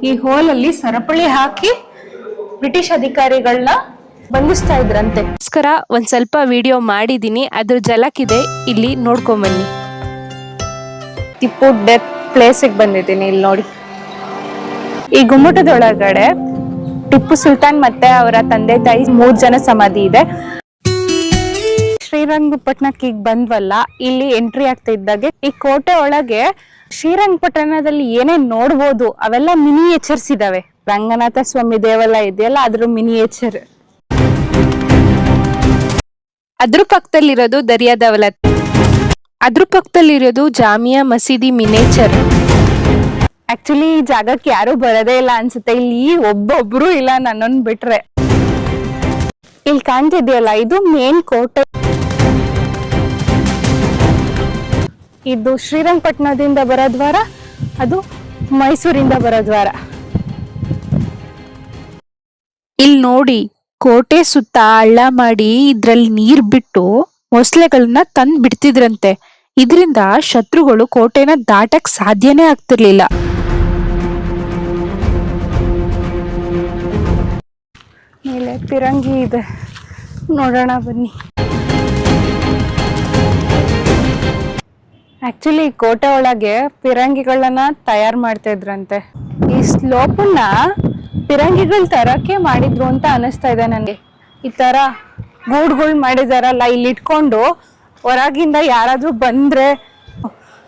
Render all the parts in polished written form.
ಈ ಹೋಲ್ ಅಲ್ಲಿ ಸರಪಳಿ ಹಾಕಿ ಬ್ರಿಟಿಷ್ ಅಧಿಕಾರಿಗಳನ್ನ ಬಂಧಿಸ್ತಾ ಇದ್ರಂತೆ. ಒಂದ್ ಸ್ವಲ್ಪ ವಿಡಿಯೋ ಮಾಡಿದೀನಿ, ಅದ್ರ ಜಲಕ್ಕಿದೆ, ಇಲ್ಲಿ ನೋಡ್ಕೊಂಡ್ ಬನ್ನಿ. ಟಿಪ್ಪು ಡೆತ್ ಪ್ಲೇಸ್ ಬಂದಿದ್ದೀನಿ, ಇಲ್ಲಿ ನೋಡಿ. ಈ ಗುಮ್ಮಟದೊಳಗಡೆ ಟಿಪ್ಪು ಸುಲ್ತಾನ್ ಮತ್ತೆ ಅವರ ತಂದೆ ತಾಯಿ 3 ಜನ ಸಮಾಧಿ ಇದೆ. ಶ್ರೀರಂಗಪಟ್ಟಣಕ್ಕೆ ಈಗ ಬಂದ್ವಲ್ಲ, ಇಲ್ಲಿ ಎಂಟ್ರಿ ಆಗ್ತಾ ಇದ್ದಾಗೆ ಈ ಕೋಟೆ ಒಳಗೆ ಶ್ರೀರಂಗಪಟ್ಟಣದಲ್ಲಿ ಏನೇನ್ ನೋಡ್ಬೋದು ಅವೆಲ್ಲ ಮಿನಿಯೇಚರ್ಸ್ ಇದಾವೆ. ರಂಗನಾಥ ಸ್ವಾಮಿ ದೇವಾಲಯ ಇದೆಯಲ್ಲ, ಅದ್ರ ಮಿನಿಯೇಚರ್. ಅದ್ರ ಪಕ್ಕದಲ್ಲಿರೋದು ದರಿಯಾ ದೌಲತ್, ಅದ್ರ ಪಕ್ಕದಲ್ಲಿರೋದು ಜಾಮಿಯಾ ಮಸೀದಿ ಮಿನಿಯೇಚರ್. ಆಕ್ಚುಲಿ ಈ ಜಾಗಕ್ಕೆ ಯಾರು ಬರೋದೇ ಇಲ್ಲ ಅನ್ಸುತ್ತೆ, ಇಲ್ಲಿ ಒಬ್ಬೊಬ್ರು ಇಲ್ಲ ನನ್ನನ್ನು ಬಿಟ್ರೆ. ಇಲ್ಲಿ ಕಾಣ್ತಿದ್ಯಲ್ಲ, ಇದು ಮೇನ್ ಕೋಟೆ. ಇದು ಶ್ರೀರಂಗಪಟ್ಟಣದಿಂದ ಬರೋ ದ್ವಾರ, ಅದು ಮೈಸೂರಿಂದ ಬರೋ ದ್ವಾರ. ಇಲ್ಲಿ ನೋಡಿ, ಕೋಟೆ ಸುತ್ತ ಹಳ್ಳ ಮಾಡಿ ಇದ್ರಲ್ಲಿ ನೀರ್ ಬಿಟ್ಟು ಮೊಸಳೆಗಳನ್ನ ತಂದ್ ಬಿಡ್ತಿದ್ರಂತೆ. ಇದರಿಂದ ಶತ್ರುಗಳು ಕೋಟೆನ ದಾಟಕ್ ಸಾಧ್ಯನೇ ಆಗ್ತಿರ್ಲಿಲ್ಲ. ಮೇಲೆ ಪಿರಂಗಿ ಇದೆ, ನೋಡೋಣ ಬನ್ನಿ. ಆಕ್ಚುಲಿ ಕೋಟೆ ಒಳಗೆ ಪಿರಂಗಿಗಳನ್ನ ತಯಾರು ಮಾಡ್ತಾ ಇದ್ರಂತೆ. ಈ ಸ್ಲೋಪನ್ನ ಪಿರಂಗಿಗಳು ತರಕ್ಕೆ ಮಾಡಿದ್ರು ಅಂತ ಅನಿಸ್ತಾ ಇದೆ ನನಗೆ. ಈ ತರ ಗೂಡ್ಗಳು ಮಾಡಿದಾರಲ್ಲ, ಇಲ್ಲಿ ಇಟ್ಕೊಂಡು ಹೊರಗಿಂದ ಯಾರಾದ್ರೂ ಬಂದ್ರೆ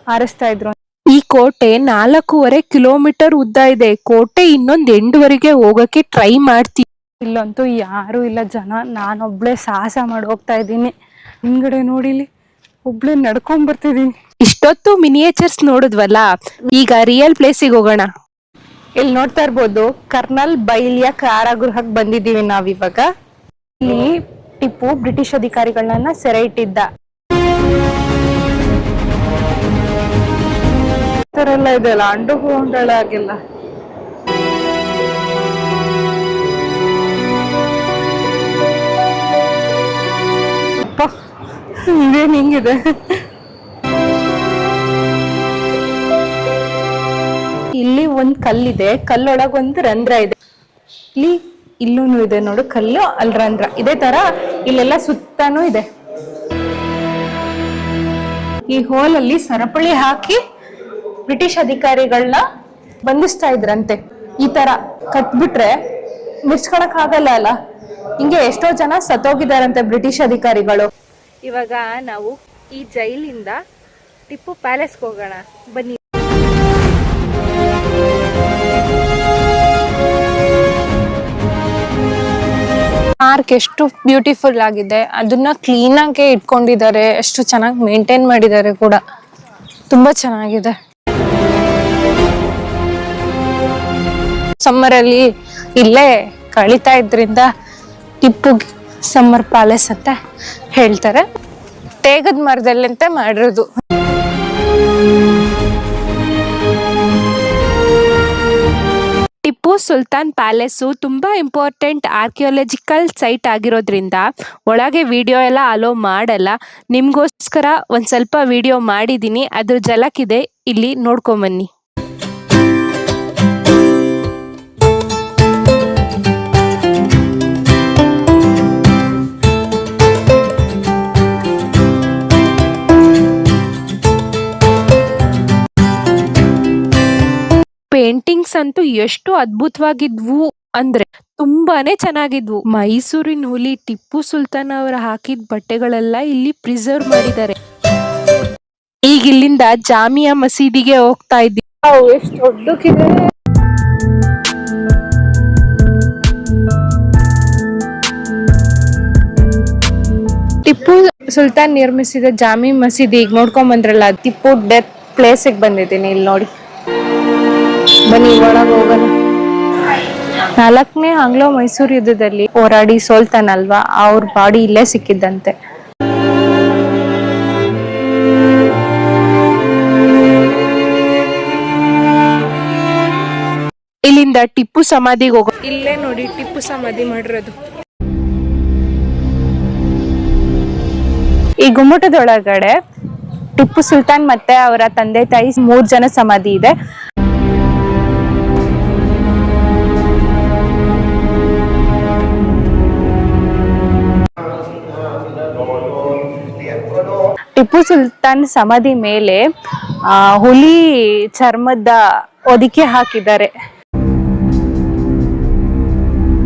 ಹಾರಿಸ್ತಾ ಇದ್ರು. ಈ ಕೋಟೆ 4.5 ಕಿಲೋಮೀಟರ್ ಉದ್ದ ಇದೆ. ಕೋಟೆ ಇನ್ನೊಂದ್ ಎಂಡ್ವರೆಗೆ ಹೋಗಕ್ಕೆ ಟ್ರೈ ಮಾಡ್ತೀವಿ. ಇಲ್ಲಂತೂ ಯಾರು ಇಲ್ಲ ಜನ, ನಾನೊಬ್ಳೆ ಸಾಹಸ ಮಾಡಿ ಹೋಗ್ತಾ ಇದ್ದೀನಿ. ಹಿಂದ್ಗಡೆ ನೋಡಿಲಿ, ಒಬ್ಳೆ ನಡ್ಕೊಂಡ್ ಬರ್ತಿದೀನಿ. ಇಷ್ಟೊತ್ತು ಮಿನಿಯೇಚರ್ಸ್ ನೋಡಿದ್ವಲ್ಲ, ಈಗ ರಿಯಲ್ ಪ್ಲೇಸಿಗೆ ಹೋಗೋಣ. ಇಲ್ಲಿ ನೋಡ್ತಾ ಇರ್ಬೋದು, ಕರ್ನಲ್ ಬೈಲಿಯ ಕಾರಾಗೃಹಕ್ಕೆ ಬಂದಿದ್ದೀವಿ ನಾವಿವಾಗ. ಇಲ್ಲಿ ಟಿಪ್ಪು ಬ್ರಿಟಿಷ್ ಅಧಿಕಾರಿಗಳನ್ನ ಸೆರೆ ಇಟ್ಟಿದ್ದ. ಎಲ್ಲ ಇದೆಯಲ್ಲ, ಅಂಡರ್ಗ್ರೌಂಡ್ ಆಗಿಲ್ಲ. ಇದೇನ್ ಹಿಂಗಿದೆ. ಇಲ್ಲಿ ಒಂದ್ ಕಲ್ಲಿದೆ, ಕಲ್ಲೊಳಗ ಒಂದು ರಂಧ್ರ ಇದೆ. ಇಲ್ಲೂ ಇದೆ ನೋಡು ಕಲ್ಲು, ಅಲ್ಲಿ ರಂಧ್ರ. ಇದೇ ತರ ಇಲ್ಲೆಲ್ಲ ಸುತ್ತಾನೂ ಇದೆ. ಈ ಹೋಲ್ ಅಲ್ಲಿ ಸರಪಳಿ ಹಾಕಿ ಬ್ರಿಟಿಷ್ ಅಧಿಕಾರಿಗಳನ್ನ ಬಂಧಿಸ್ತಾ ಇದ್ರಂತೆ. ಈ ತರ ಕಟ್ಬಿಟ್ರೆ ಮುಚ್ಕೊಳಕ್ ಆಗಲ್ಲ ಅಲ್ಲ, ಹಿಂಗೆ ಎಷ್ಟೋ ಜನ ಸತ್ತೋಗಿದಾರಂತೆ ಬ್ರಿಟಿಷ್ ಅಧಿಕಾರಿಗಳು. ಇವಾಗ ನಾವು ಈ ಜೈಲಿಂದ ಟಿಪ್ಪು ಪ್ಯಾಲೇಸ್ಗೆ ಹೋಗೋಣ ಬನ್ನಿ. ಪಾರ್ಕ್ ಎಷ್ಟು ಬ್ಯೂಟಿಫುಲ್ ಆಗಿದೆ, ಅದನ್ನ ಕ್ಲೀನ್ ಆಗಿ ಇಟ್ಕೊಂಡಿದ್ದಾರೆ, ಎಷ್ಟು ಚೆನ್ನಾಗಿ ಮೇಂಟೈನ್ ಮಾಡಿದ್ದಾರೆ ಕೂಡ, ತುಂಬಾ ಚೆನ್ನಾಗಿದೆ. ಸಮ್ಮರ್ ಅಲ್ಲಿ ಇಲ್ಲೇ ಕಳೀತಾ ಇದ್ರಿಂದ ಟಿಪ್ಪು ಸಮ್ಮರ್ ಪ್ಯಾಲೇಸ್ ಅಂತ ಹೇಳ್ತಾರೆ. ತೇಗದ ಮರದಲ್ಲಂತೆ ಮಾಡಿರೋದು. ಟಿಪ್ಪು ಸುಲ್ತಾನ್ ಪ್ಯಾಲೇಸು ತುಂಬಾ ಇಂಪಾರ್ಟೆಂಟ್ ಆರ್ಕಿಯಾಲಜಿಕಲ್ ಸೈಟ್ ಆಗಿರೋದ್ರಿಂದ ಒಳಗೆ ವಿಡಿಯೋ ಎಲ್ಲ ಅಲೋ ಮಾಡಲ್ಲ. ನಿಮ್ಗೋಸ್ಕರ ಒಂದ್ ಸ್ವಲ್ಪ ವಿಡಿಯೋ ಮಾಡಿದೀನಿ, ಅದ್ರ ಜಲಕ್ಕಿದೆ, ಇಲ್ಲಿ ನೋಡ್ಕೊಂಡ್ ಬನ್ನಿ. ಪೇಂಟಿಂಗ್ಸ್ ಅಂತೂ ಎಷ್ಟು ಅದ್ಭುತವಾಗಿದ್ವು ಅಂದ್ರೆ ತುಂಬಾನೇ ಚೆನ್ನಾಗಿದ್ವು. ಮೈಸೂರಿನ ಹುಲಿ ಟಿಪ್ಪು ಸುಲ್ತಾನ್ ಅವರ ಹಾಕಿದ ಬಟ್ಟೆಗಳೆಲ್ಲ ಇಲ್ಲಿ ಪ್ರಿಸರ್ವ್ ಮಾಡಿದ್ದಾರೆ. ಈಗ ಇಲ್ಲಿಂದ ಜಾಮಿಯಾ ಮಸೀದಿಗೆ ಹೋಗ್ತಾ ಇದ್ದೀವಿ. ಎಷ್ಟು ದೊಡ್ಡಕ್ಕಿದೆ. ಟಿಪ್ಪು ಸುಲ್ತಾನ್ ನಿರ್ಮಿಸಿದ ಜಾಮಿ ಮಸೀದಿ ಈಗ ನೋಡ್ಕೊಂಡ್ ಬಂದ್ರಲ್ಲ, ಟಿಪ್ಪು ಡೆತ್ ಪ್ಲೇಸ್ ಬಂದಿದ್ದೀನಿ, ಇಲ್ಲಿ ನೋಡಿ. ಬನ್ನಿ ಒಳಗೆ ಹೋಗೋಣ. 4ನೇ ಆಂಗ್ಲೋ ಮೈಸೂರು ಯುದ್ಧದಲ್ಲಿ ಹೋರಾಡಿ ಸೋಲ್ತಾನಲ್ವಾ, ಅವ್ರ ಬಾಡಿ ಇಲ್ಲೇ ಸಿಕ್ಕಿದ್ದಂತೆ. ಇಲ್ಲಿಂದ ಟಿಪ್ಪು ಸಮಾಧಿಗೆ ಹೋಗೋ. ಇಲ್ಲೇ ನೋಡಿ ಟಿಪ್ಪು ಸಮಾಧಿ ಮಾಡಿರೋದು. ಈ ಗುಮ್ಮಟದೊಳಗಡೆ ಟಿಪ್ಪು ಸುಲ್ತಾನ್ ಮತ್ತೆ ಅವರ ತಂದೆ ತಾಯಿ 3 ಜನ ಸಮಾಧಿ ಇದೆ. ಟಿಪ್ಪು ಸುಲ್ತಾನ್ ಸಮಾಧಿ ಮೇಲೆ ಹುಲಿ ಚರ್ಮದ ಹೊದಿಕೆ ಹಾಕಿದ್ದಾರೆ.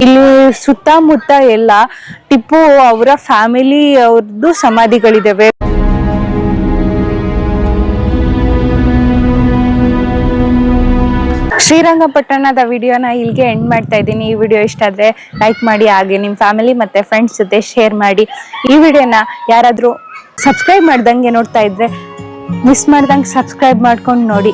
ಇಲ್ಲಿ ಸುತ್ತಮುತ್ತ ಎಲ್ಲ ಟಿಪ್ಪು ಅವರ ಫ್ಯಾಮಿಲಿ ಅವ್ರದ್ದು ಸಮಾಧಿಗಳಿದಾವೆ. ಶ್ರೀರಂಗಪಟ್ಟಣದ ವಿಡಿಯೋನ ಇಲ್ಲಿಗೆ ಎಂಡ್ ಮಾಡ್ತಾ ಇದ್ದೀನಿ. ಈ ವಿಡಿಯೋ ಇಷ್ಟ ಆದ್ರೆ ಲೈಕ್ ಮಾಡಿ, ಹಾಗೆ ನಿಮ್ಮ ಫ್ಯಾಮಿಲಿ ಮತ್ತೆ ಫ್ರೆಂಡ್ಸ್ ಜೊತೆ ಶೇರ್ ಮಾಡಿ. ಈ ವಿಡಿಯೋನ ಯಾರಾದ್ರೂ ಸಬ್ಸ್ಕ್ರೈಬ್ ಮಾಡ್ದಂಗೆ ನೋಡ್ತಾ ಇದ್ರೆ ಮಿಸ್ ಮಾಡ್ದಂಗೆ ಸಬ್ಸ್ಕ್ರೈಬ್ ಮಾಡ್ಕೊಂಡು ನೋಡಿ.